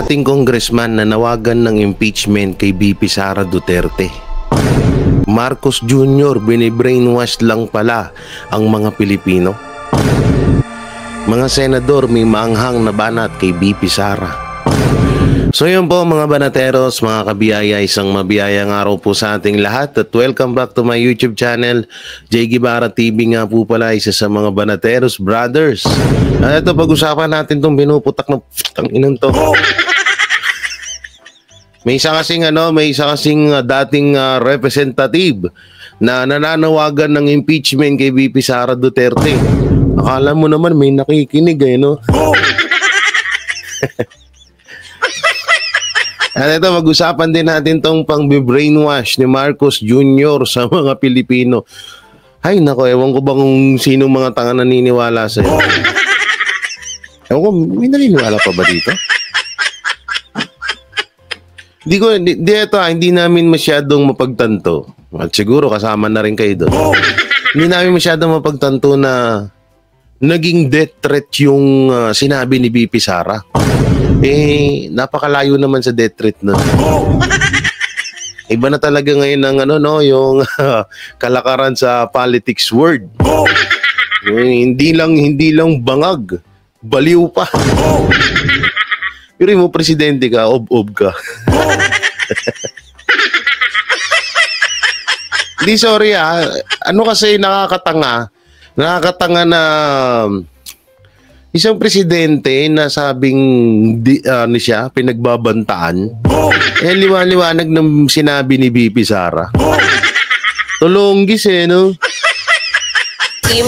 dating congressman na nawagan ng impeachment kay BP Sara Duterte. Marcos Jr. binibrainwash lang pala ang mga Pilipino. Mga senador may maanghang na banat kay BP Sara. So yun po mga banateros, mga kabiyaya, isang mabiyayang araw po sa ating lahat at welcome back to my YouTube channel. Jay Guevara TV nga po pala, isa sa mga banateros brothers. At ito, pag-usapan natin itong binuputak ng tanginan to. May isa kasing dating representative na nananawagan ng impeachment kay BP Sara Duterte. Akala mo naman may nakikinig no? At ito, mag-usapan din natin tong pang-brainwash ni Marcos Jr. sa mga Pilipino. Ay, nako, ewan ko ba kung sino mga tanga naniniwala sa'yo. Ewan ko, may naniniwala pa ba dito? Hindi namin masyadong mapagtanto. At siguro kasama na rin kayo doon. Hindi namin masyadong mapagtanto na naging death threat yung sinabi ni BP Sara. Napakalayo naman sa death threat nun. Iba na talaga ngayon ng yung kalakaran sa politics world. Hindi lang bangag, baliw pa. Pero mo presidente ka, ob ka. Hindi, sorry kasi nakakatanga na isang presidente na sabing siya pinagbabantaan. Liwanag ng sinabi ni BP Sara. Tulunggis no?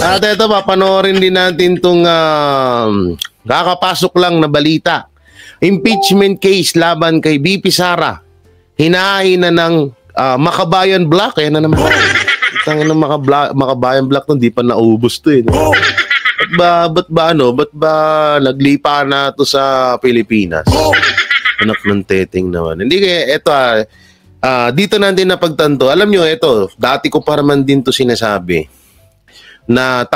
At ito, papanoorin din natin itong kakapasok lang na balita. Impeachment case laban kay BP Sara. Hinahain na ng Makabayan Block. Ayan na naman. Tangin ng Makabayan Block to, hindi pa naubos to no? Ba't ba naglipa na to sa Pilipinas? Anak ng teteng naman. Hindi kaya ito dito natin napagtanto. Alam nyo, ito, dati ko pa naman din to sinasabi na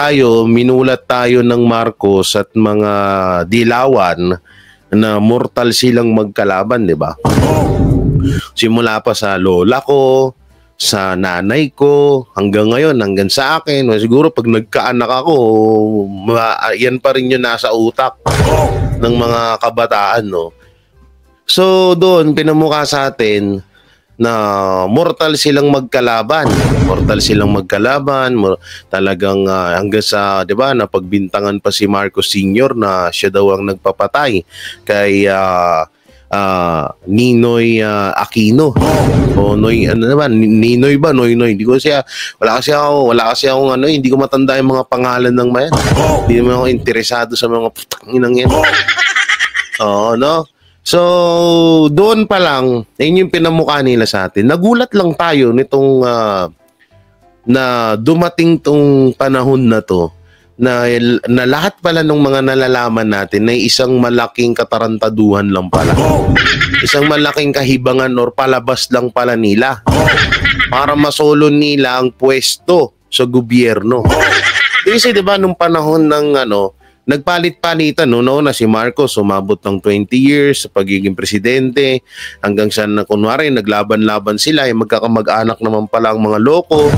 minulat tayo ng Marcos at mga dilawan na mortal silang magkalaban, di ba? Simula pa sa lola ko, sa nanay ko, hanggang ngayon, hanggang sa akin. Siguro pag nagkaanak ako, yan pa rin yung nasa utak ng mga kabataan, no? So, doon, pinamukha sa atin na mortal silang magkalaban. Talagang hanggang sa, di ba, napagbintangan pa si Marcos Sr. na siya daw ang nagpapatay kay Ninoy Aquino. O Ninoy ba? Noynoy. Wala kasi ako hindi ko matanda yung mga pangalan ng mayan. Hindi naman ako interesado sa mga putanginang yan. No? So, doon pa lang, yun yung pinamukha nila sa atin. Nagulat lang tayo nitong na dumating tong panahon na to na lahat pala ng mga nalalaman natin ay isang malaking katarantaduhan lang pala. Isang malaking kahibangan or palabas lang pala nila para masolo nila ang pwesto sa gobyerno. Kasi diba nung panahon ng nagpalit-palitan na si Marcos umabot ng 20 years sa pagiging presidente hanggang sa kunwari naglaban-laban sila magkakamag-anak naman pala ang mga loko.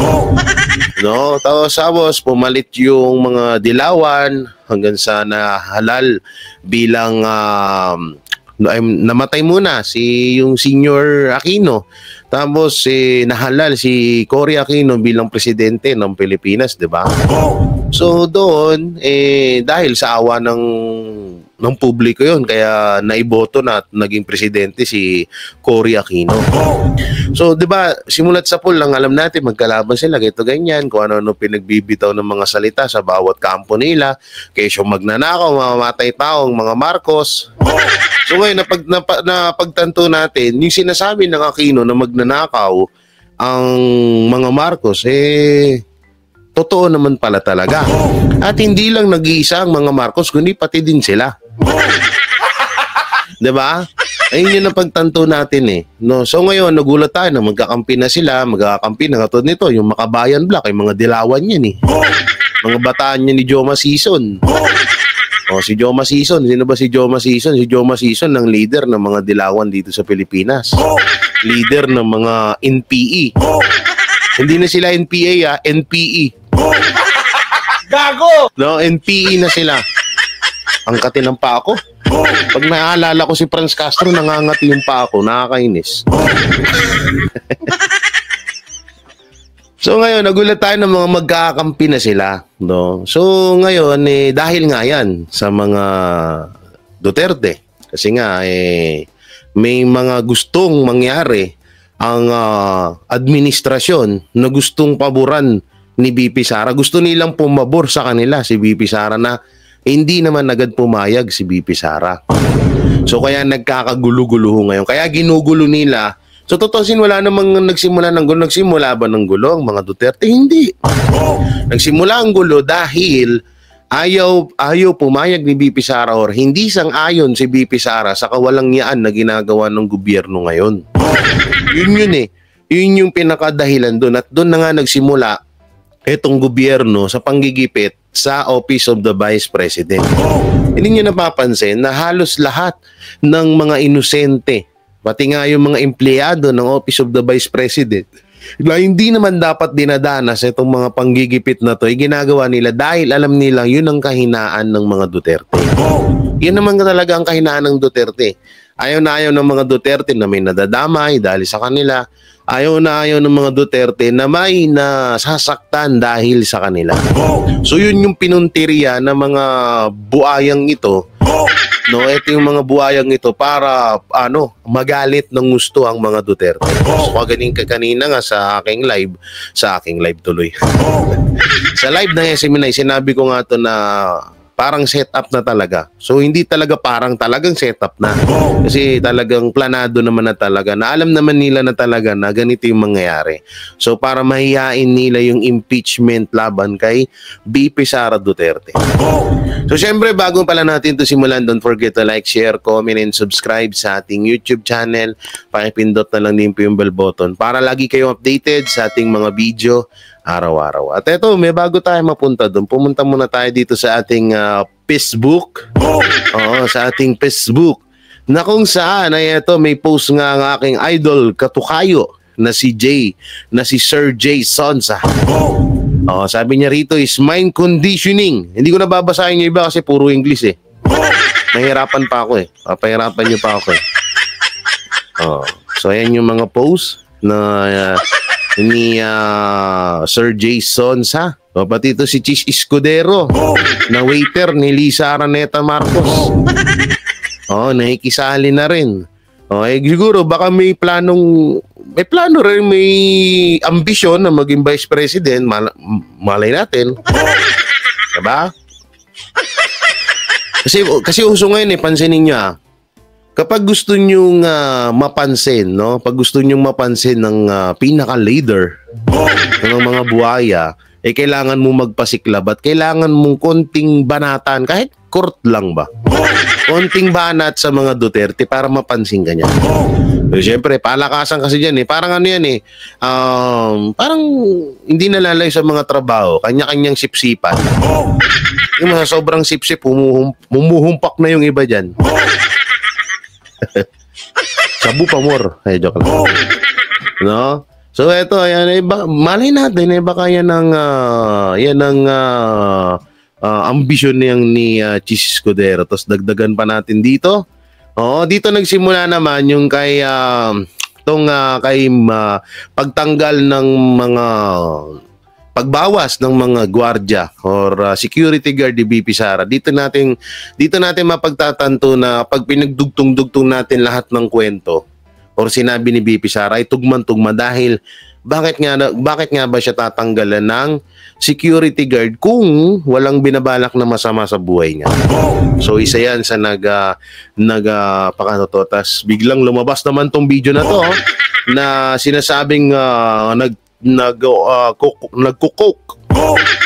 No, tapos pumalit yung mga dilawan hanggang sa nahalal bilang namatay muna yung Senior Aquino. Tapos nahalal si Cory Aquino bilang presidente ng Pilipinas, 'di ba? So doon dahil sa awa ng publiko 'yon kaya naiboto na at naging presidente si Cory Aquino. So 'di ba, simulat sa pool lang alam natin magkalaban sila ganito ganyan kung ano pinagbibitaw ng mga salita sa bawat kampo nila, kesyo magnanakaw, mamamatay tao ang mga Marcos. So ngayon napagtanto natin yung sinasabi ng Aquino na magnanakaw ang mga Marcos totoo naman pala talaga. At hindi lang nag-iisa ang mga Marcos kundi pati din sila. 'Di ba? Ayun yung napagtanto natin no? So ngayon nagulat tayo na magkakampi na sila, magkakampi na katulad nito yung Makabayan Block, yung mga dilawan yan mga bataan niya ni Joma Sison. O, si Joma Sison. Sino ba si Joma Sison? Si Joma Sison ang leader ng mga dilawan dito sa Pilipinas. Leader ng mga NPE. Hindi na sila NPA, NPE. Gago! No, NPE na sila. Ang kati ng pa ako. Pag naaalala ko si Franz Castro, nangangati yung pa ako. Nakakainis. So ngayon, nagulat tayo ng mga magkakampi na sila. No? So ngayon, dahil nga yan sa mga Duterte. Kasi nga, may mga gustong mangyari ang administrasyon na gustong paboran ni BP Sara. Gusto nilang pumabor sa kanila si BP Sara na hindi naman agad pumayag si BP Sara. So kaya nagkakagulo-gulo ngayon. Kaya ginugulo nila. So totosin, wala namang nagsimula ng gulo. Nagsimula ba ng gulo ang mga Duterte? Hindi. Nagsimula ang gulo dahil ayaw pumayag ni BP Sara or hindi sang-ayon si BP Sara sa kawalangyaan na ginagawa ng gobyerno ngayon. Yun eh. Yun yung pinakadahilan doon. At doon na nga nagsimula itong gobyerno sa panggigipit sa Office of the Vice President. Hindi nyo napapansin na halos lahat ng mga inosente, pati nga yung mga empleyado ng Office of the Vice President, na hindi naman dapat dinadanas itong mga panggigipit na to, ginagawa nila dahil alam nila yun ang kahinaan ng mga Duterte. Yun naman talaga ang kahinaan ng Duterte. Ayaw na ayaw ng mga Duterte na may nadadamay dahil sa kanila. Ayaw na ayaw ng mga Duterte na may nasasaktan dahil sa kanila. So yun yung pinuntirya ng mga buayang ito. No, ito yung mga buhayang ito para magalit ng gusto ang mga Duterte. So kanina nga sa aking live tuloy. Sa live ng SMNI, sinabi ko nga to na parang setup na talaga. So hindi talaga talagang setup na. Kasi talagang planado naman na talaga. Na alam naman nila na talaga na ganito yung mangyayari. So para mahihain nila yung impeachment laban kay BP Sara Duterte. So syempre, bago pala natin ito simulan, don't forget to like, share, comment, and subscribe sa ating YouTube channel. Pakipindot na lang din po yung bell button para lagi kayong updated sa ating mga video araw-araw. At eto, may bago tayo mapunta doon. Pumunta muna tayo dito sa ating Facebook. Oo, sa ating Facebook. Na kung saan, ay eto, may post nga ang aking idol, katukayo, na si Sir Jay Sonsa. Sabi niya rito is mind conditioning. Hindi ko nababasahin yung iba kasi puro English eh. Nahihirapan pa ako eh. Papahirapan niyo pa ako eh. So ayan yung mga post na ni Sir Jay Sonsa. Pati ito si Chis Escudero na waiter ni Lisa Araneta Marcos. Nakikisali na rin. Siguro baka may plano rin, may ambisyon na maging vice president. Malay natin. Diba? Kasi uso ngayon pansinin nyo kapag gusto nyong mapansin, no? Pag gusto nyong mapansin ng pinaka-leader ng mga buhaya, kailangan mo magpasiklab at kailangan mong konting banatan, kahit court lang ba? Konting banat sa mga Duterte para mapansin ka niya. So, siyempre, palakasan kasi dyan Parang parang hindi nalalay sa mga trabaho, kanya-kanyang sipsipan. Yung mga sobrang sipsip, humuhumpak na yung iba dyan. Sabu pa more. Joke lang. No? So eto, ayan, malay natin baka yan ang ambisyon ni Chis Escudero. Tapos dagdagan pa natin dito. Dito nagsimula naman yung kay pagtanggal ng mga pagbawas ng mga gwardiya or security guard ni BP Sara. Dito natin mapagtatanto na pag pinagdugtong-dugtong natin lahat ng kwento or sinabi ni BP Sara ay tugman-tugma dahil bakit nga ba siya tatanggalan ng security guard kung walang binabalak na masama sa buhay niya. So isa yan sa tas biglang lumabas naman tong video na to na sinasabing nagko-coke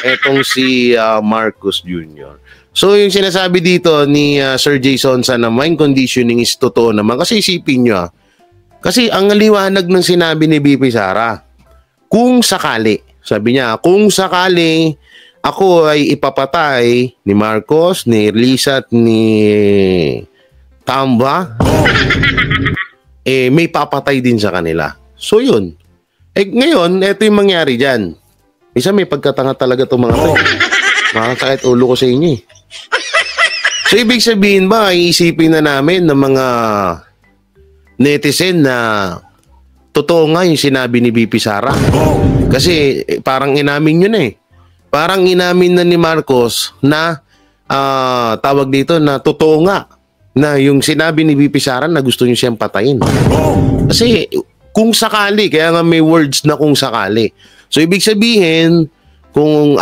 etong si Marcos Jr. So yung sinasabi dito ni Sir Jay Sonsa na mind conditioning is totoo naman kasi isipin nyo kasi ang liwanag ng sinabi ni BP Sara, kung sakali, sabi niya, kung sakali ako ay ipapatay ni Marcos, ni Lisa at ni Tamba, may papatay din sa kanila. So yun. Ngayon, eto yung mangyari dyan. Isa may pagkatanga talaga itong mga to. Makakasakit ulo ko sa inyo eh. So ibig sabihin ba, iisipin na namin ng mga netizen na totoo nga yung sinabi ni BP Sara. Kasi parang inamin yun eh. Parang inamin na ni Marcos na tawag dito na totoo nga na yung sinabi ni BP Sara na gusto niyo siyang patayin. Kasi kung sakali, kaya nga may words na kung sakali. So ibig sabihin, kung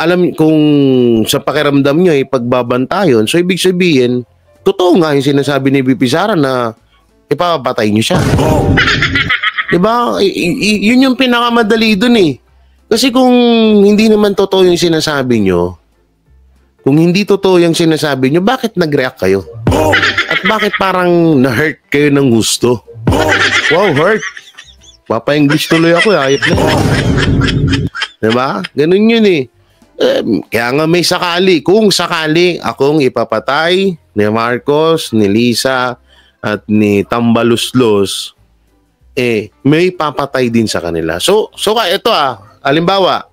sa pakiramdam niyo ay pagbabantayon, so ibig sabihin, totoo nga yung sinasabi ni BP Sara na ipapatay niyo siya. Diba? Yun yung pinakamadali dun eh. Kasi kung hindi naman totoo yung sinasabi nyo, kung hindi totoo yung sinasabi nyo, bakit nag-react kayo? At bakit parang na-hurt kayo ng gusto? Wow, hurt. Papa-English tuloy ako, ayop na. Diba? Ganun yun eh. Kaya nga may sakali. Kung sakali akong ipapatay ni Marcos, ni Lisa, at ni Tambaluslos, may papatay din sa kanila. So ito halimbawa,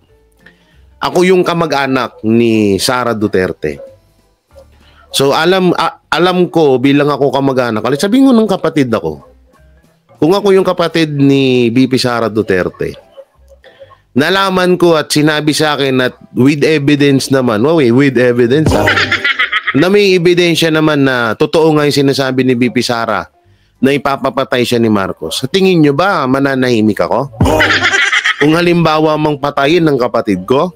ako yung kamag-anak ni Sara Duterte. So alam ko bilang ako kamag-anak, sabihin ko ng kapatid ako. Kung ako yung kapatid ni BP Sara Duterte, nalaman ko at sinabi sa akin at with evidence naman, with evidence na may ebidensya naman na totoo nga yung sinasabi ni BP Sara na ipapapatay siya ni Marcos. Sa tingin nyo ba mananahimik ako? Kung halimbawa mang patayin ng kapatid ko?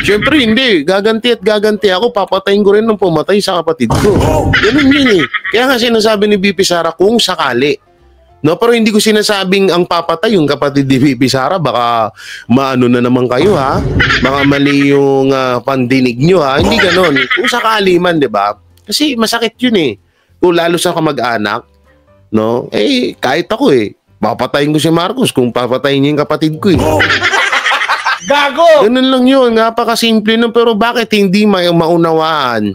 Siyempre hindi. Gaganti at gaganti ako. Papatayin ko rin ng pumatay sa kapatid ko. Ganun yun eh. Kaya nga sinasabi ni BP Sara kung sakali. No, pero hindi ko sinasabing ang papatay yung kapatid ni BP Sara. Baka maano na naman kayo ha. Baka mali yung pandinig nyo ha. Hindi ganun. Kung sakali man, di ba? Kasi masakit yun eh. Kung lalo sa kamag-anak, no? Kahit ako papatayin ko si Marcos kung papatayin niya yung kapatid ko Gago! Ganun lang yun. Napakasimple nun. Pero bakit hindi maunawaan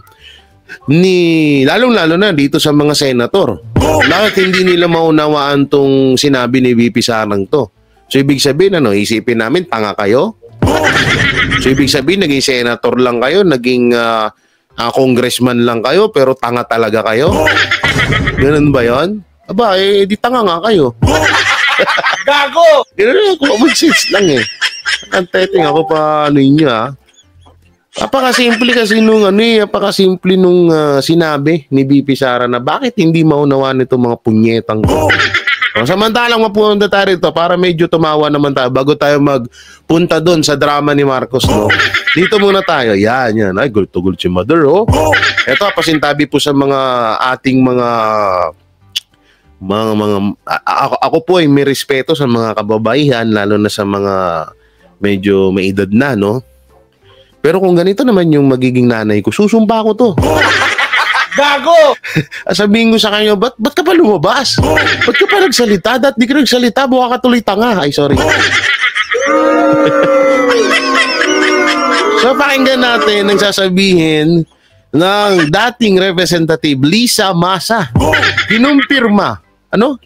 lalong-lalo na dito sa mga senator? Bakit hindi nila maunawaan tong sinabi ni VP Sarang to? So ibig sabihin, isipin namin, tanga kayo? So ibig sabihin, naging senator lang kayo, naging congressman lang kayo, pero tanga talaga kayo? Ganun ba yun? Aba, di tanga nga kayo. Gago! Ganun, common sense lang Ang teteng ako pa inyo Apakasimple kasi apakasimple nung sinabi ni BP Sara na bakit hindi maunawaan itong mga punyetang ko. Samantalang mapunta tayo rito para medyo tumawa naman tayo bago tayo magpunta doon sa drama ni Marcos, no? Dito muna tayo. Yan. Ay, gulit si mother, Ito, pasintabi po sa mga ating mga ako po ay may respeto sa mga kababaihan, lalo na sa mga medyo may edad na, no? Pero kung ganito naman yung magiging nanay ko, susumpa ko to. Gago! Sabihin ko sa kanya, ba't ka pa lumabas? Ba't ka pa nagsalita? Dapat di ka nagsalita, buka ka tuloy tanga. Ay, sorry. So, pakinggan natin ang sasabihin ng dating representative Lisa Masa.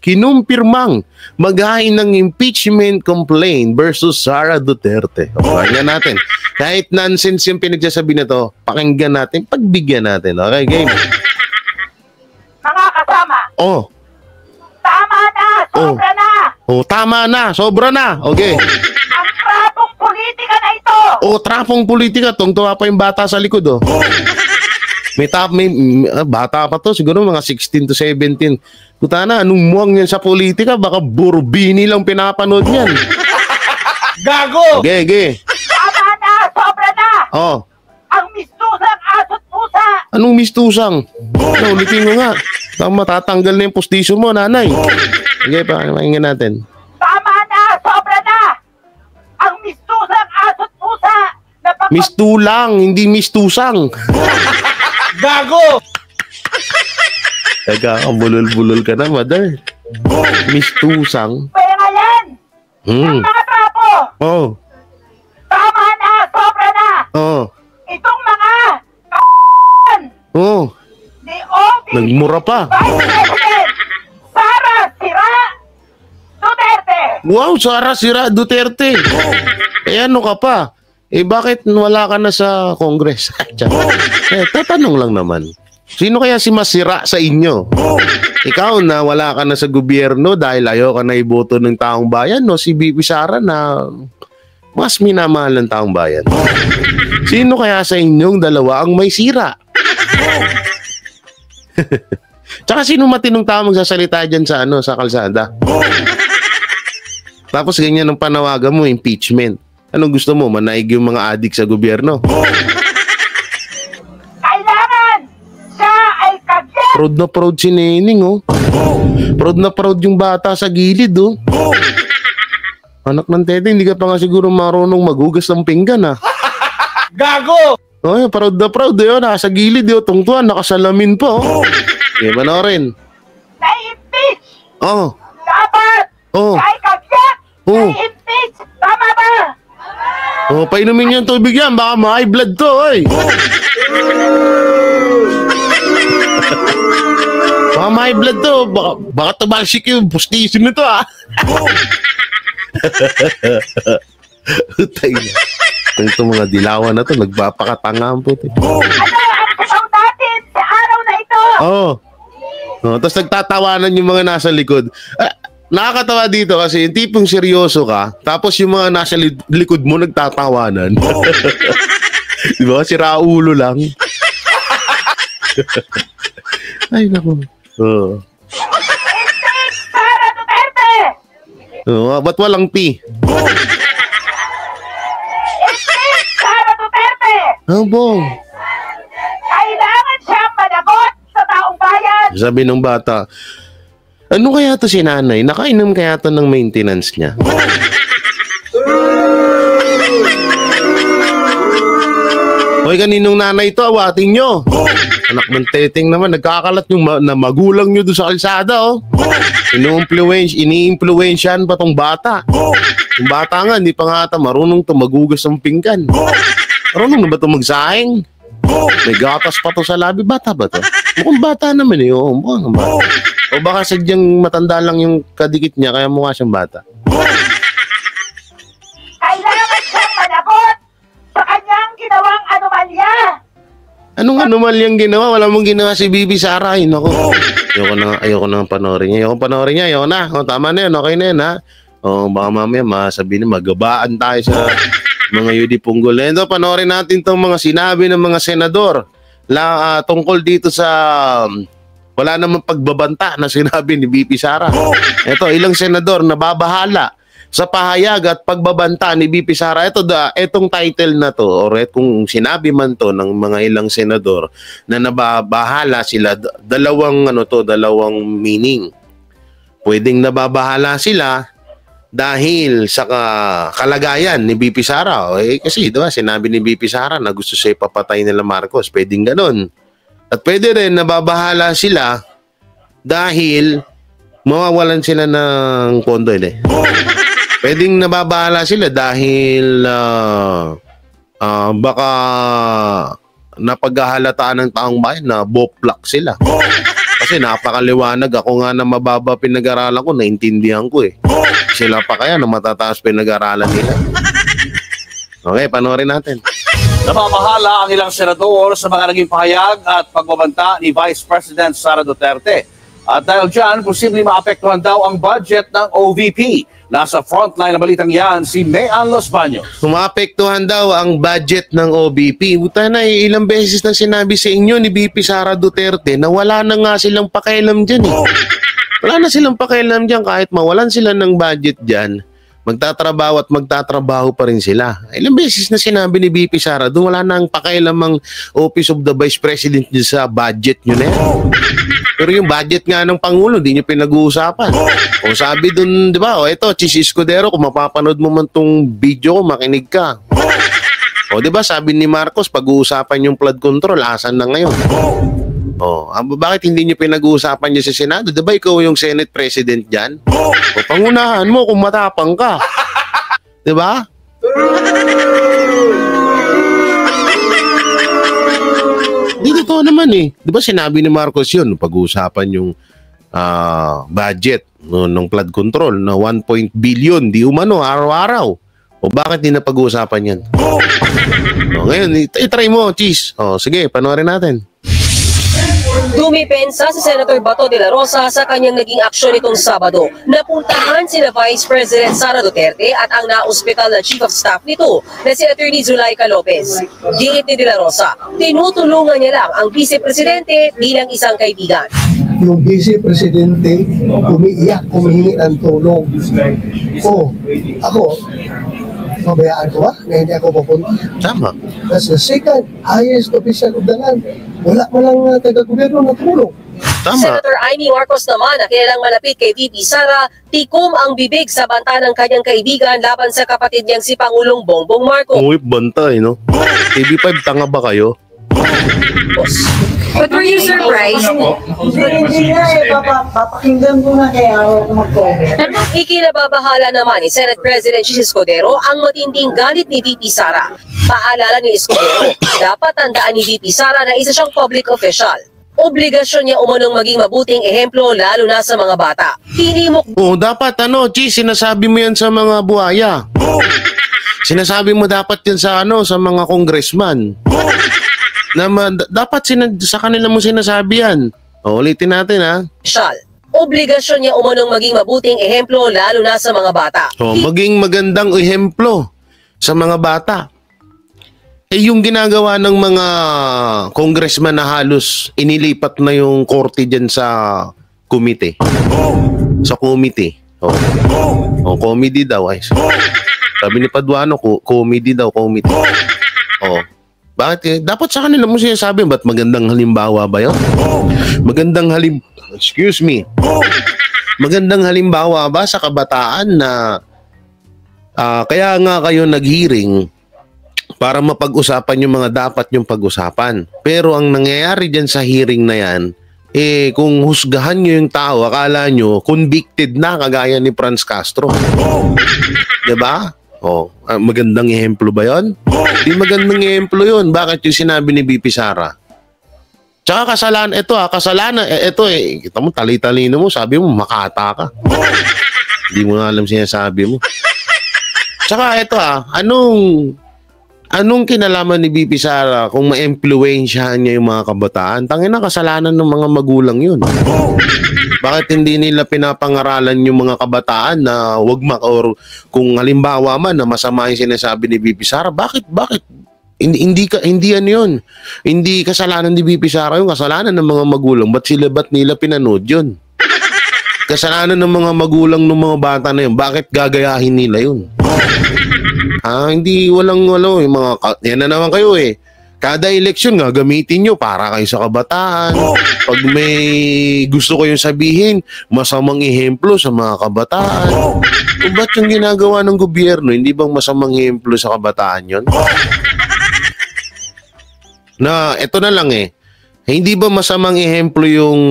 Kinumpirmang maghain ng impeachment complaint versus Sara Duterte. Pakinggan natin. Kahit nonsense yung pinagsasabi na to, pakinggan natin, pagbigyan natin. Okay, game. Mga kasama. Tama na, sobra na. Tama na, sobra na. Okay. Ang trapong politika na ito. Trapong politika. Tungtuwa pa yung bata sa likod, May bata pa to, siguro mga 16 to 17. Kuta na, anong muwang yan sa politika? Baka burbini lang pinapanood niyan. Gago! Okay. Tama na, sobra na. Ang mistusang aso't pusa. Anong mistusang? Ulitin ko nga. Baka matatanggal na yung postisyon mo, nanay. Okay, pakinggan natin. Tama na, sobra na. Ang mistusang aso't pusa. Mistulang, hindi mistusang. Gago! Teka, bulol-bulol ka na, mother. Mistusang. Pera yan! Ang mga trapo! Oh. Tama na! Sobra na! Oh. Oh, ni OVP nagmura pa. Vice President Sara Sira Duterte. Wow, Sara Sira Duterte. Eh ano ka pa? Eh bakit wala ka na sa Congress? Tatanong lang naman. Sino kaya si masira sa inyo? Ikaw na wala ka na sa gobyerno dahil ayaw ka na iboto ng taong bayan, no? Si BP Sara na mas minamahal ng taong bayan. Sino kaya sa inyong dalawa ang may sira? Tsaka sino matinong tao magsasalita dyan sa, sa kalsada? Tapos ganyan ang panawagan mo, impeachment. Anong gusto mo? Manaig yung mga adik sa gobyerno? Kailangan siya ay kagyan. Proud na proud si Nening, oh. Proud na proud yung bata sa gilid, oh. Anak ng tete, hindi ka pa nga siguro marunong maghugas ng pinggan, ah. Gago! Oh, proud na proud, eh, oh. Nasa gilid, oh. Tungtuan, nakasalamin pa, oh. Okay, manorin. Na-impeach. Oh, Dapat oh, siya ay kagyan. Oh. Na-impeach. Tama ba? oh, painumin niyo ang tubig yan. Baka ma-high blood to, oy. Baka ma-high blood to. Baka tumalsik yung pustiso nito, ah. Utay na. Itong mga dilawan na to, nagpapakatanga ang puti. Ano ang sasaw natin sa araw na ito? Oh. Oh, tapos nagtatawanan yung mga nasa likod. Nakakatawa dito kasi yung tipong seryoso ka, tapos yung mga nasa likod mo nagtatawanan. Di ba? Si Raulo lang. Ay, naku. Oh. Sara Duterte. Oh, ba't walang P? Sara Duterte. Bong. Kailangan siyang managot sa taong bayan. Sabi ng bata, ano kaya to si nanay? Nakainom kaya to ng maintenance niya? Hoy, kaninong nanay to? Awatin nyo. Anak ng teteng naman, nagkakalat yung na magulang nyo doon sa kalsada, oh. Ini-influensyan pa tong bata. Yung bata nga, hindi pa nga ata marunong to magugas ng pinggan. Marunong na ba to magsaing? May gatas pa to sa labi. Bata ba to? Mukhang bata naman eh. Oh, mukhang bata. O baka sadyang matanda lang yung kadikit niya kaya mukha siyang bata. Kailangan siyang managot sa kanyang ginawang anomalya. Anong anomalyang ginawa? Wala mong ginawa si Bibi Sara. Ay, naku. Ayoko na panoorin niya. Ayoko na. O, tama na yun. Okay na yun, ha? O, baka mamaya masabihin na magabaan tayo sa mga Yudi Punggol. Ito, panoorin natin itong mga sinabi ng mga senador tungkol dito sa wala namang pagbabanta na sinabi ni BP Sara. Ito, ilang senador nababahala sa pahayag at pagbabanta ni BP Sara. Itong title na to, or kung sinabi man to ng mga ilang senador na nababahala sila, dalawang meaning. Pwedeng nababahala sila dahil sa kalagayan ni BP Sara. Kasi diba, sinabi ni BP Sara na gusto siya ipapatay nila Marcos. Pwedeng ganon. At pwede rin nababahala sila dahil mawawalan sila ng pondo. Pwedeng nababahala sila dahil baka napaghahalataan ng taong bayan na boplak sila. Kasi napakaliwanag. Ako nga na mababa pinag-aralan ko, naintindihan ko eh. Sila pa kaya na matataas pinag-aralan nila. Okay, panoorin natin. Nababahala ang ilang senador sa mga naging pahayag at pagbabanta ni Vice President Sara Duterte. At dahil dyan, posibleng maapektuhan daw ang budget ng OVP. Nasa frontline na balitang yan, si Mayan Los Baños. Maapektuhan daw ang budget ng OVP. Buta na, ilang beses na sinabi sa inyo ni BP Sara Duterte na wala na nga silang pakialam dyan eh. Wala na silang pakialam dyan kahit mawalan sila ng budget dyan. Magtatrabaho at magtatrabaho pa rin sila. Ilang beses na sinabi ni BP Sara, doon wala nang pakialam ang Office of the Vice President niya sa budget nyo na yan. Pero yung budget nga ng Pangulo, di nyo pinag-uusapan. O sabi doon, di ba, ito, Chis Escudero, kung mapapanood mo man tong video ko, makinig ka. O di ba, sabi ni Marcos, pag-uusapan yung flood control, asan na ngayon? O, bakit hindi nyo pinag-uusapan niya sa Senado? Di ba ikaw yung Senate President dyan? O, pangunahan mo kung matapang ka. Di ba? Dito to, totoo naman eh. Di ba sinabi ni Marcos yun, pag-uusapan yung budget ng flood control na 1 billion, di umano, araw-araw. O bakit di na pag-uusapan yan? Ngayon, itry mo, Cheese. Sige, panoorin natin. Dumipensa si Senator Bato de la Rosa sa kanyang naging aksyon nitong Sabado. Napuntahan sina Vice President Sara Duterte at ang na-ospital na Chief of Staff nito na si Atty. Zulaika Lopez. Giit ni de la Rosa, tinutulungan niya lang ang Vice Presidente bilang isang kaibigan. Yung Vice Presidente umiiyak, humihingi ng tulong. Ako, pabayaan ko ba na hindi ako pupunta? Tama. That's the second highest official of the land. Wala mo lang taga-gobyerno na tulong. Tama. Senator Amy Marcos naman na kilalang malapit kay VP Sara, tikom ang bibig sa banta ng kanyang kaibigan laban sa kapatid niyang si Pangulong Bongbong Marcos. Uy, banta eh, no? TV5, tanga ba kayo? But were you surprised? Hindi nga eh, papakinggan ko na kaya ako mag-comment. Ikinababahala naman ni Senate President Chis Escudero ang matinding galit ni VP Sara. Paalala ni Escudero, dapat tandaan ni VP Sara na isa siyang public official. Obligasyon niya umunong maging mabuting ehemplo lalo na sa mga bata. Hinimok Dapat Cheese, sinasabi mo yan sa mga buhaya. Sinasabi mo dapat yan sa sa mga congressman. Dapat sa kanila mo sinasabi yan. Ulitin natin ha. official. Obligasyon niya umunong maging mabuting ehemplo lalo na sa mga bata. Maging magandang ehemplo sa mga bata. Yung ginagawa ng mga congressman na halos inilipat na yung korte dyan sa komite. Sa committee. Committee daw. Sabi ni Paduano, committee daw, committee. Bakit? Dapat sa kanila mo sinasabi, ba't magandang halimbawa ba yun? Magandang halimbawa ba sa kabataan na kaya nga kayo nag-hearing para mapag-usapan yung mga dapat yung pag-usapan. Pero ang nangyayari dyan sa hearing na yan, kung husgahan nyo yung tao, akala nyo, convicted na kagaya ni Franz Castro. Diba? Magandang ehemplo ba yun? Di magandang ehemplo yun. Bakit yung sinabi ni BP Sara? Tsaka kasalanan, kita mo, tali-talino mo, sabi mo, makata ka. Hindi mo nga alam sinasabi mo. Tsaka anong kinalaman ni BP Sara kung ma-impluwensyahan niya yung mga kabataan? Tangina, kasalanan ng mga magulang yun. Bakit hindi nila pinapangaralan yung mga kabataan na wag or kung halimbawa man na masama yung sinasabi ni BP Sara, bakit? Hindi ano yun. Hindi kasalanan ni BP Sara yung kasalanan ng mga magulang. Ba't nila pinanood yun? Kasalanan ng mga magulang ng mga bata na yun. Bakit gagayahin nila yun? Hindi walang yung mga yan na naman kayo eh. Kada eleksyon nga gamitin nyo para kayo sa kabataan. Pag may gusto kayong sabihin, masamang ehemplo sa mga kabataan. Kung ba't yung ginagawa ng gobyerno, hindi bang masamang ehemplo sa kabataan yon? Na ito na lang hindi ba masamang ehemplo yung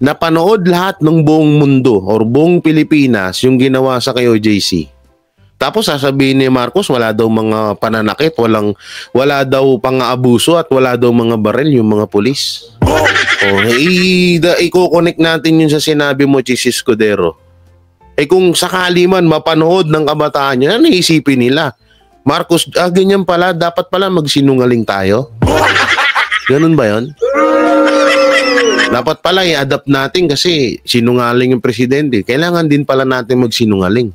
napanood lahat ng buong mundo or buong Pilipinas yung ginawa sa kayo JC? Tapos sasabihin ni Marcos, wala daw mga pananakit, wala daw pang-aabuso at wala daw mga baril yung mga pulis. I-connect natin yun sa sinabi mo, Chis Escudero. Kung sakali man mapanood ng kabataan yun, ano isipin nila? Marcos, ganyan pala, dapat pala magsinungaling tayo? Ganun ba yun? Dapat pala i-adapt natin kasi sinungaling yung presidente. Kailangan din pala natin magsinungaling.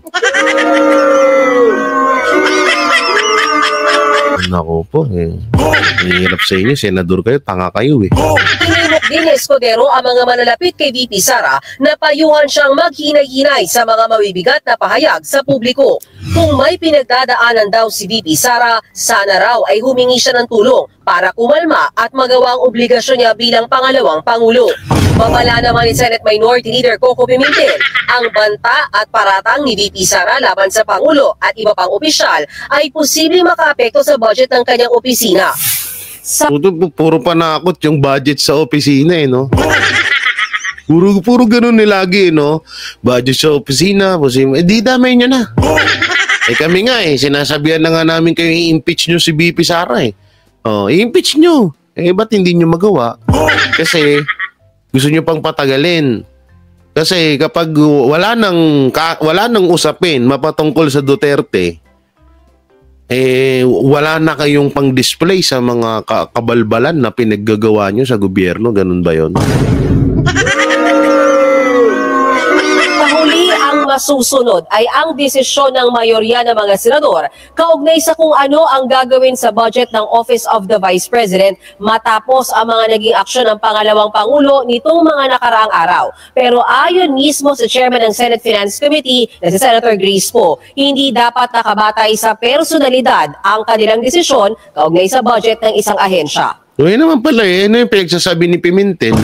Nako po hirap sa inyo, senador kayo, tanga kayo Hinimok din ni Escudero ang mga malalapit kay VP Sara na payuhan siyang maghinay-hinay sa mga mabibigat na pahayag sa publiko. Kung may pinagdadaanan daw si VP Sara, sana raw ay humingi siya ng tulong para kumalma at magawa ang obligasyon niya bilang pangalawang Pangulo. Babala naman ni Senate Minority Leader Coco Pimentel, ang banta at paratang ni VP Sara laban sa Pangulo at iba pang opisyal ay posibleng makaapekto sa budget ng kanyang opisina. Puro panakot yung budget sa opisina no? Puro ganun nilagi, no? Budget sa opisina, di damay nyo na. Kami nga sinasabihan na nga namin kayo i-impeach nyo si BP Sara i-impeach nyo. ba't hindi nyo magawa? Kasi gusto nyo pang patagalin. Kasi kapag wala nang usapin mapatungkol sa Duterte, wala na kayong pang-display sa mga kabalbalan na pinaggagawa nyo sa gobyerno. Ganun ba yun? Huli ang masusunod ay ang desisyon ng mayorya ng mga senador kaugnay sa kung ano ang gagawin sa budget ng Office of the Vice President matapos ang mga naging aksyon ng pangalawang Pangulo nitong mga nakaraang araw. Pero ayon mismo sa chairman ng Senate Finance Committee na si Senator Grace Poe, hindi dapat nakabatay sa personalidad ang kanilang desisyon kaugnay sa budget ng isang ahensya. Yun naman pala ano yung pinagsasabi ni Pimentel?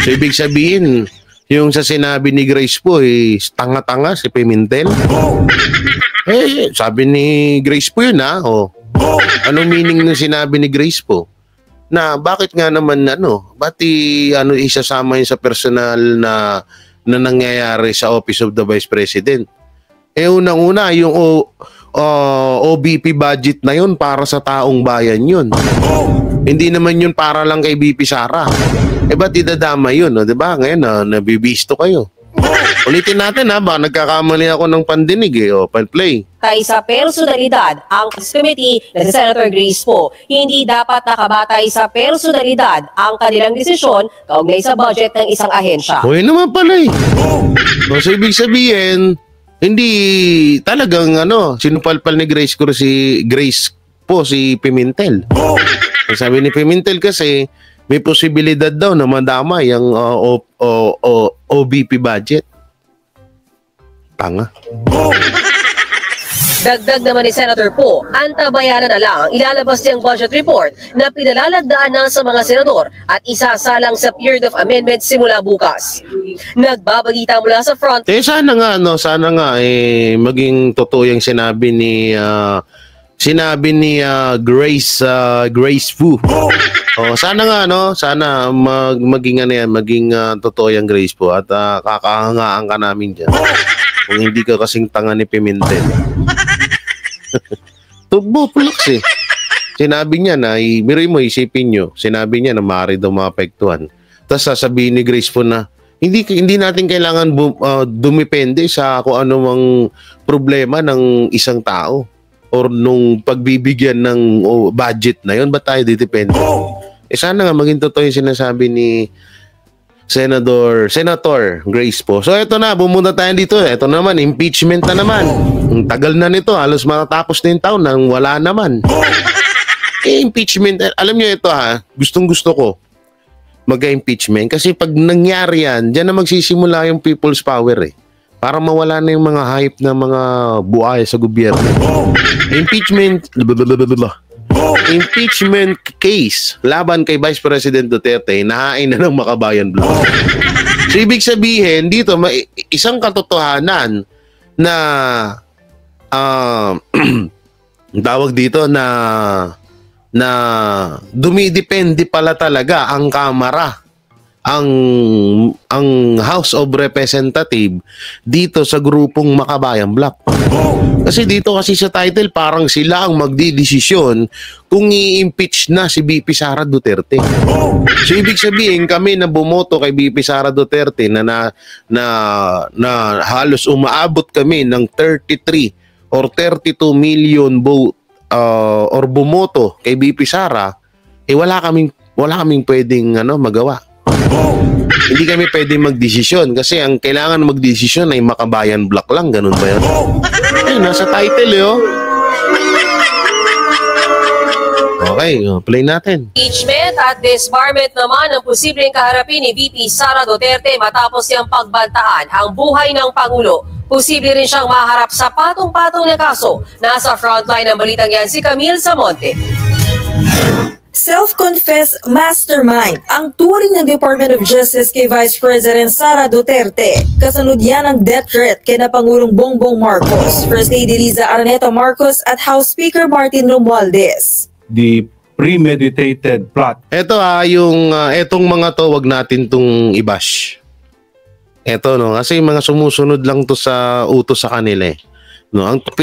So ibig sabihin, yung sa sinabi ni Grace po, tanga-tanga si Pimentel. Sabi ni Grace po yun anong meaning ng sinabi ni Grace po? Na bakit nga naman ba't isasama yun sa personal na nangyayari sa Office of the Vice President? Unang-una, yung OBP budget na yun para sa taong bayan yun. Hindi naman yun para lang kay BP Sara. Ba't idadama yun? Diba? Ngayon, nabibisto kayo. Ulitin natin baka nagkakamali ako ng pandinig pan-play. Kay sa personalidad, ang committee na si Senator Grace Poe, hindi dapat nakabatay sa personalidad ang kanilang desisyon kaugnay sa budget ng isang ahensya. Yun naman pala So ibig sabihin, hindi talagang sinupalpal ni Grace po si Pimentel. Sabi ni Pimentel kasi may posibilidad daw na madamay ang OBP budget. Tanga. Dagdag naman ni Senator Poe, antabayanan na lang ang ilalabas niyang budget report na pinalalagdaan na sa mga senador at isasalang sa period of amendment simula bukas. Nagbabalita mula sa front. Sana nga maging totoo yung sinabi ni Grace Fu. Sana nga sana maging totoo yung Grace Fu at kakahangaan ka namin diyan. Kung hindi ka kasing tanga ni Pimentel. Tubo pulaks Sinabi niya na, isipin nyo, sinabi niya na maaari daw maapektuhan. Tapos sasabihin ni Grace Fu na, hindi natin kailangan dumepende sa kung ano mang problema ng isang tao or nung pagbibigyan ng budget na yun. Ba't tayo didepende? Sana nga maging totoo yung sinasabi ni Senator Grace Poe. So ito na, bumunta tayo dito. Ito naman, impeachment na naman. Ang tagal na nito, halos matatapos na yung taon nang wala naman. Impeachment, alam nyo ito gustong-gusto ko mag-impeachment kasi pag nangyari yan, dyan na magsisimula yung people's power para mawala na yung mga hype na mga buhay sa gobyerno. Impeachment case laban kay Vice President Duterte, nahain na ng Makabayan Bloc. So ibig sabihin dito isang katotohanan na tawag dito na dumidepende pala talaga ang Kamara, ang House of Representative dito sa grupong Makabayan Bloc. Kasi dito kasi sa title parang sila ang magdidesisyon kung i-impeach na si BP Sara Duterte. So ibig sabihin kami na bumoto kay BP Sara Duterte na halos umaabot kami ng 33 or 32 million vote or bumoto kay BP Sara, wala kaming pwedeng magawa. Hindi kami pwedeng magdesisyon kasi ang kailangan magdesisyon ay Makabayan Bloc lang. Ganun ba yun? Nasa title Okay, play natin. Impeachment at disbarment naman ang posibleng kaharapin ni VP Sara Duterte matapos niyang pagbantaan ang buhay ng Pangulo. Posible rin siyang maharap sa patong-patong na kaso. Nasa frontline ng balitang yan si Camille Samonte. Self-confessed mastermind ang turing ng Department of Justice kay Vice President Sara Duterte. Kasunod yan ang death threat kay na Pangulong Bongbong Marcos, First Lady Liza Araneta Marcos at House Speaker Martin Romualdez. The premeditated plot. Ito etong mga to, wag natin tong i-bash. Ito kasi mga sumusunod lang to sa utos sa kanila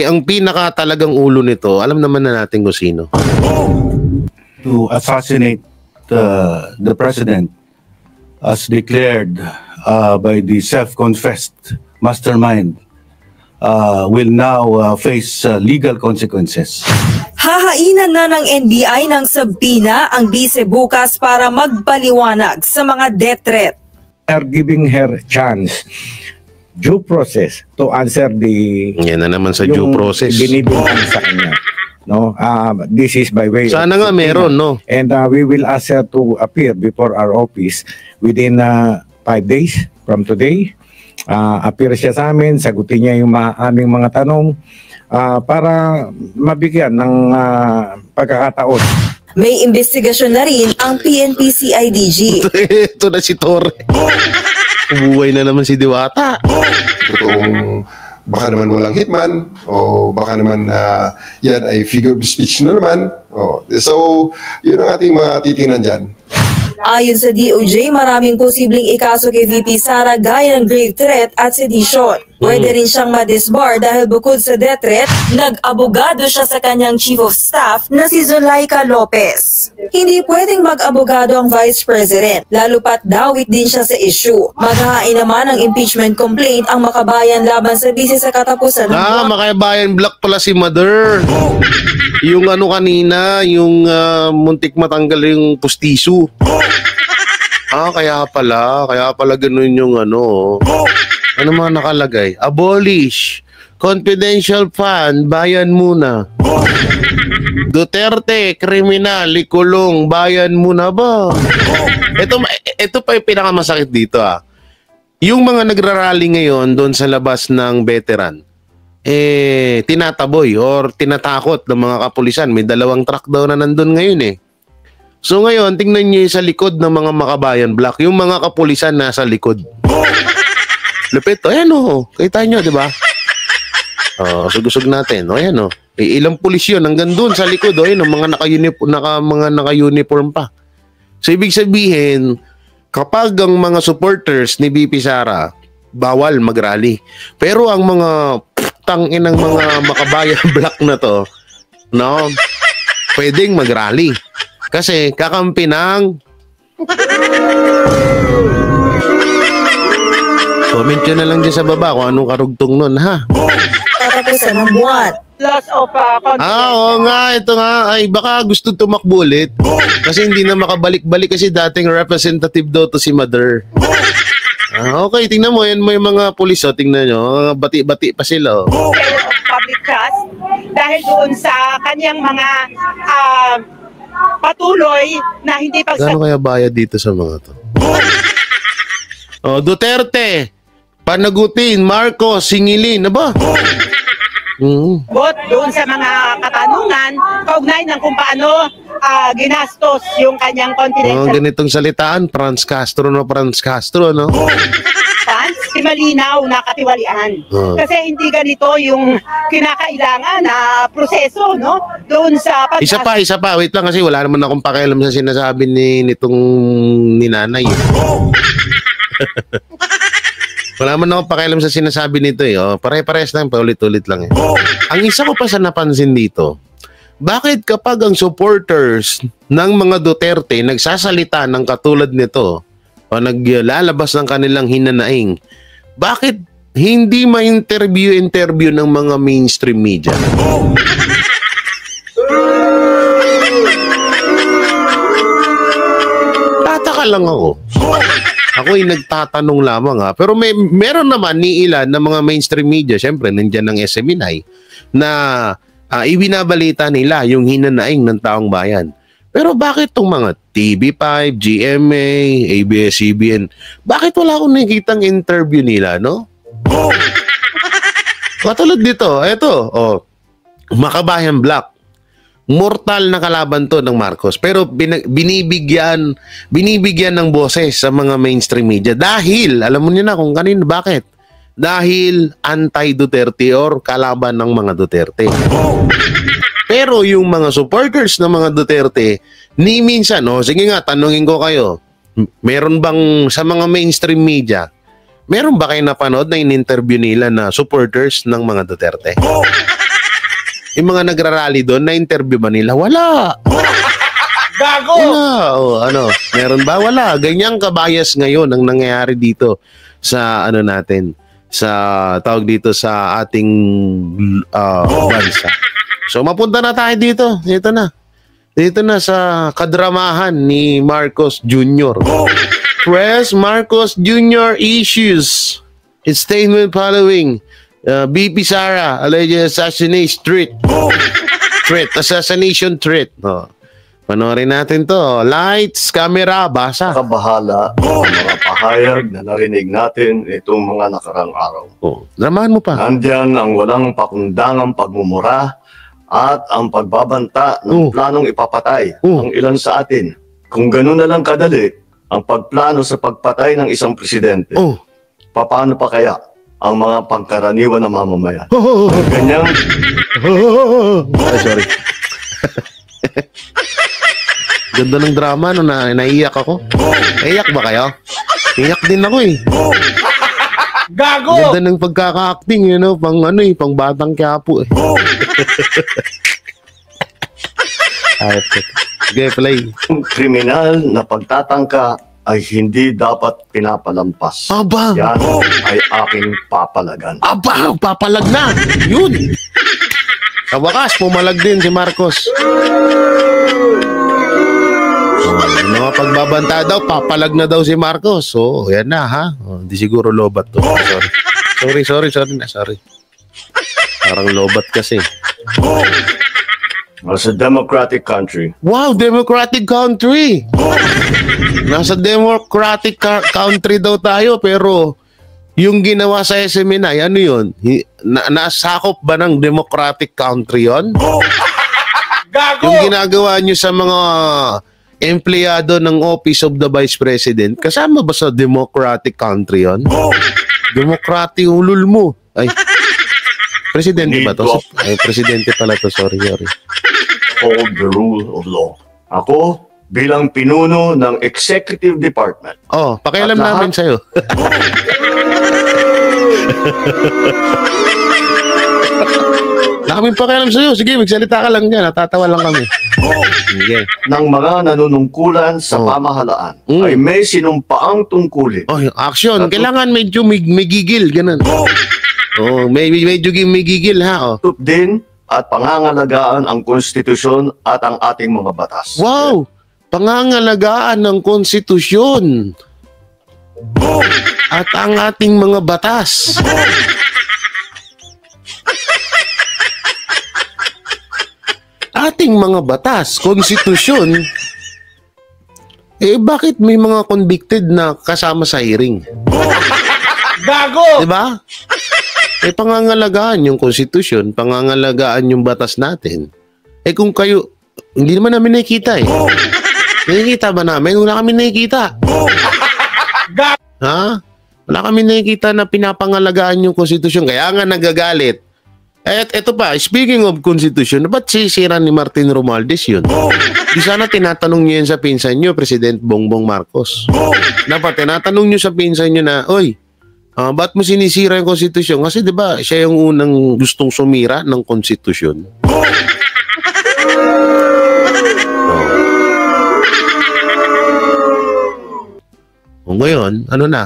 ang pinaka talagang ulo nito, alam naman na natin kung sino. To assassinate the President, as declared by the self-confessed mastermind, will now face legal consequences. Hahainan na ng NBI ng sabina ang bise bukas para magpaliwanag sa mga death threat. Are giving her chance, due process, to answer the... Yan na naman sa due process. Binibigyan sa kanya. No, this is by way Sana of nga meron, no? And we will ask her to appear before our office within 5 days from today. Appear siya sa amin, sagutin niya yung aming mga tanong para mabigyan ng pagkakataon. May investigasyon na rin ang PNP-CIDG. Ito na si Torre. Buhay na naman si Diwata. Kung baka naman walang hitman o baka naman yan ay figure of speech na naman. So, yun ang ating mga titingnan dyan. Ayon sa DOJ, maraming posibleng ikaso kay VP Sara gaya ng grave threat at sedition. Pwede rin siyang ma-disbar dahil bukod sa death threat, nag-abogado siya sa kanyang chief of staff na si Zulaika Lopez. Hindi pwedeng mag-abogado ang vice president, lalo pat dawit din siya sa issue. Maghahain naman ng impeachment complaint ang makabayan laban sa bise sa katapusan ng Makabayan Black pala si Mother. Yung ano kanina, yung muntik matanggal yung pustiso. Kaya pala ganun yung ano. Ano mga nakalagay? Abolish. Confidential fund, bayan muna. Duterte, kriminal, ikulong, bayan muna ba? Ito pa yung pinakamasakit dito Yung mga nagrarally ngayon doon sa labas ng veteran, tinataboy or tinatakot ng mga kapulisan. May 2 truck daw na nandun ngayon So ngayon, tingnan nyo sa likod ng mga makabayan black, yung mga kapulisan nasa likod. Lupit, ayan kita nyo, di ba? Usog-usog natin, ayan ilang pulis yun, hanggang dun sa likod, ayan mga naka-uniform pa. So ibig sabihin, kapag ang mga supporters ni VP Sara, bawal mag-rally. Pero ang mga tanginang mga makabayan black na to, pwedeng mag-rally. Kasi kakampi ng... Comment nyo na lang dyan sa baba kung anong karugtong nun, katapusan ng buwan. Loss of confidence. Oo nga, ito nga. Ay, baka gusto tumakbo ulit. Kasi hindi na makabalik-balik kasi dating representative daw to si Mother. Okay, tingnan mo. Yan mo yung mga pulis, tingnan nyo. Bati-bati pa sila. Public trust dahil doon sa kanyang mga patuloy na hindi Gano'n kaya bayad dito sa mga to? Duterte, panagutin, Marcos, singilin, ba? Bot doon sa mga katanungan, kaugnay ng kung paano ginastos yung kanyang confidential Ganitong salitaan, Franz Castro, no? funds, si malinaw na katiwalian. Kasi hindi ganito yung kinakailangan na proseso, no? Doon sa Isa pa. Wait lang kasi wala naman akong pakialam sa sinasabi nitong nanay. Wala naman akong pakialam sa sinasabi nito Pare-pares lang, paulit-ulit lang Ang isa ko pa sa napansin dito, bakit kapag ang supporters ng mga Duterte nagsasalita ng katulad nito o naglalabas ng kanilang hinanaing, bakit hindi ma-interview ng mga mainstream media? Tataka lang ako. Ako'y nagtatanong lamang Pero meron naman ni ilan na mga mainstream media, syempre nandiyan ng SMNI, na ibinabalita nila yung hinanaing ng taong bayan. Pero bakit tong mga TV5, GMA, ABS-CBN, bakit wala akong nakikitang interview nila, no? Katulad dito, Makabayan Black. Mortal na kalaban to ng Marcos, pero binibigyan ng boses sa mga mainstream media dahil, alam mo niyo na kung kanino, bakit? Dahil anti-Duterte or kalaban ng mga Duterte. Pero yung mga supporters ng mga Duterte, ni minsan, sige nga, tanungin ko kayo, meron bang sa mga mainstream media, meron ba kayo napanood na in-interview nila na supporters ng mga Duterte? Yung mga nagrarally doon, na-interview ba nila? Wala. Gago! Ano, meron ba? Wala. Ganyang kabayas ngayon ang nangyayari dito sa ano natin, sa tawag dito sa ating bansa. So mapunta na tayo dito. Dito na sa kadramahan ni Marcos Jr. Press Marcos Jr. issues its statement following BP Sara alleged assassination threat. Panoorin natin to. Lights, camera, basa. Kabahala ang mga pahayag na narinig natin itong mga nakarang araw. Dramahan mo pa. Nandiyan ang walang pakundangang pagmumura at ang pagbabanta ng planong ipapatay ang ilan sa atin. Kung gano'n na lang kadali ang pagplano sa pagpatay ng isang presidente, paano pa kaya ang mga pangkaraniwan na mamamayan? Ganyang... Sorry. Ganda ng drama, naiiyak ako. Naiiyak ba kayo? Iyak din ako eh. Gago! Ganda ng pagkaka-acting, pang batang Quiapo eh. Sige, play. Kriminal na pagtatangka ay hindi dapat pinapalampas. Aba! Yan ay aking papalagan. Aba! Papalag na! Yun! Sa wakas, pumalag din si Marcos. Yung mga pagbabanta daw, papalag na daw si Marcos. So, yan na ha. Hindi siguro lobat to. Sorry. Parang lobat kasi. Nasa democratic country. Wow, democratic country! Nasa democratic country daw tayo, pero yung ginawa sa SMNI, ano yun? Nasakop ba ng democratic country yun? Gago! Yung ginagawa nyo sa mga empleyado ng Office of the Vice President, kasama ba sa democratic country yun? Democratic ulul mo. Ay, presidente ba to? Ay, presidente pala to. Sorry. Hold the rule of law. Ako, bilang pinuno ng Executive Department. Pakialam namin sa'yo. Nakaming pakialam sa'yo. Sige, magsalita ka lang dyan. Natatawa lang kami. Sige. Ng mga nanunungkulan sa pamahalaan ay may sinumpaang tungkulin. Action. Kailangan medyo may gigil. Ganun. Medyo may gigil ha. Din at pangangalagaan ang konstitusyon at ang ating mga batas. Wow! Pangangalagaan ng konstitusyon at ang ating mga batas. Ating mga batas, konstitusyon, bakit may mga convicted na kasama sa hearing? Gago! Diba? Pangangalagaan yung konstitusyon, pangangalagaan yung batas natin. Kung kayo, hindi naman namin nakikita eh. Nakikita ba namin? Wala kami nakikita. Ha? Wala kami nakikita na pinapangalagaan yung konstitusyon. Kaya nga nagagalit. Eto pa, speaking of konstitusyon, ba't sisira ni Martin Romualdez yun? Di sana tinatanong niyo yan sa pinsan niyo, President Bongbong Marcos. Dapat tinatanong niyo sa pinsan niyo na, oy, ba't mo sinisira yung konstitusyon? Kasi diba, siya yung unang gustong sumira ng konstitusyon. Ngayon, ano na?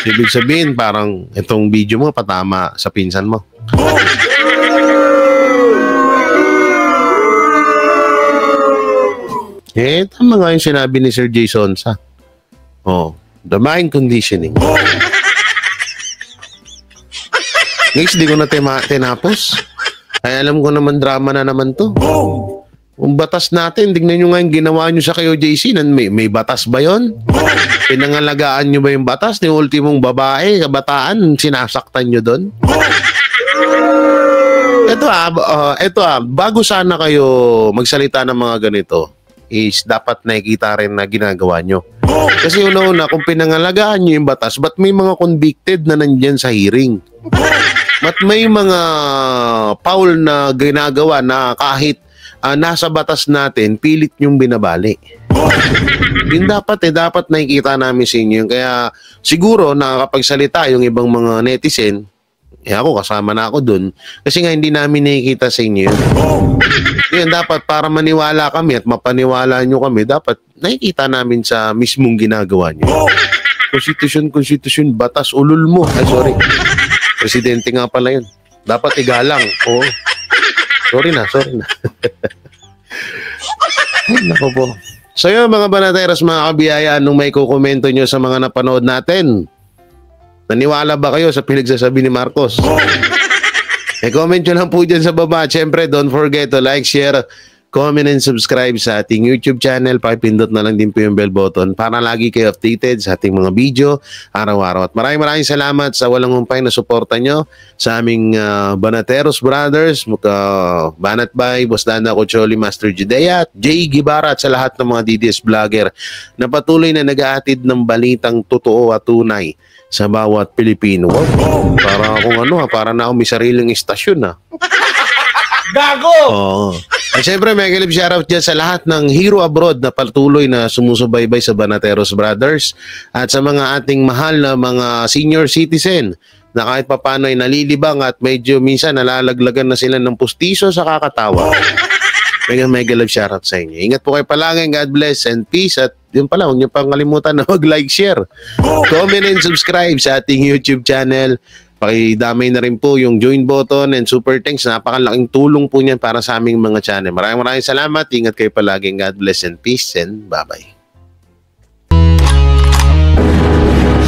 Ibig sabihin, parang itong video mo patama sa pinsan mo. Tama nga yung sinabi ni Sir Jason sa the mind conditioning. Guys, di ko na tinapos. Ay, alam ko naman drama na naman to. Kung batas natin, tignan nyo nga yung ginawa nyo sa kayo, JC. May batas ba yon? Pinangalagaan nyo ba yung batas? Yung ultimong babae, kabataan, sinasaktan nyo doon? Ito bago sana kayo magsalita ng mga ganito, is dapat nakikita rin na ginagawa nyo. Kasi una-una, kung pinangalagaan nyo yung batas, ba't may mga convicted na nandyan sa hearing? Ba't may mga foul na ginagawa na kahit nasa batas natin, pilit nyong binabali? Yun dapat nakikita namin sa inyo. Kaya siguro nakakapagsalita yung ibang mga netizen, Ako, kasama na ako dun. Kasi nga, hindi namin nakikita sa inyo yun. Yun, dapat para maniwala kami at mapaniwala nyo kami, dapat nakikita namin sa mismong ginagawa nyo. Konstitusyon, batas, ulul mo. Ay, sorry. Presidente nga pala yun. Dapat igalang. Oo. Sorry na. Ay, nako po. So yun, mga banateros, mga kabiyaya, anong may kukomento nyo sa mga napanood natin? Naniwala ba kayo sa pinagsasabi ni Marcos? Comment nyo lang po dyan sa baba. Siyempre, don't forget to like, share, comment, and subscribe sa ating YouTube channel. Pakipindot na lang din po yung bell button para lagi kayo updated sa ating mga video araw-araw. At maraming salamat sa walang humpay na suporta nyo sa aming Banateros Brothers, Banat Bay, Boss Dana Cocholi, Master Judea, Jay Gibara, at sa lahat ng mga DDS vlogger na patuloy na nag-aatid ng balitang totoo at tunay sa bawat Pilipino. Wow. Para akong para na ako may sariling istasyon na. Gago! Oo. At syempre, may kilip shoutout dyan sa lahat ng hero abroad na patuloy na sumusubaybay sa Banateros Brothers at sa mga ating mahal na mga senior citizen na kahit papano ay nalilibang at medyo minsan nalalaglagan na sila ng pustiso sa kakatawa. May kilip shoutout sa inyo. Ingat po kayo palagi. God bless and peace. At yun pala, huwag niyo pang kalimutan na mag-like, share, comment, and subscribe sa ating YouTube channel. Pakidamay na rin po yung join button and super thanks. Napakalaking tulong po niyan para sa aming mga channel. Maraming salamat. Ingat kayo palagi. God bless and peace and bye-bye.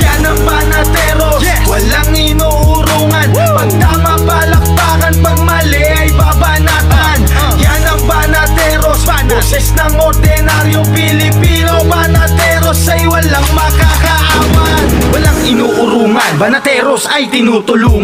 Yan ang Banateros, walang inuurungan. Pag tama palakpakan, pag mali ay babanatan. Yan ang Banateros, boses ng ordinaryong Pilipino. Banateros ay walang makakaawan. Walang inuurungan, Banateros ay tinutulungan.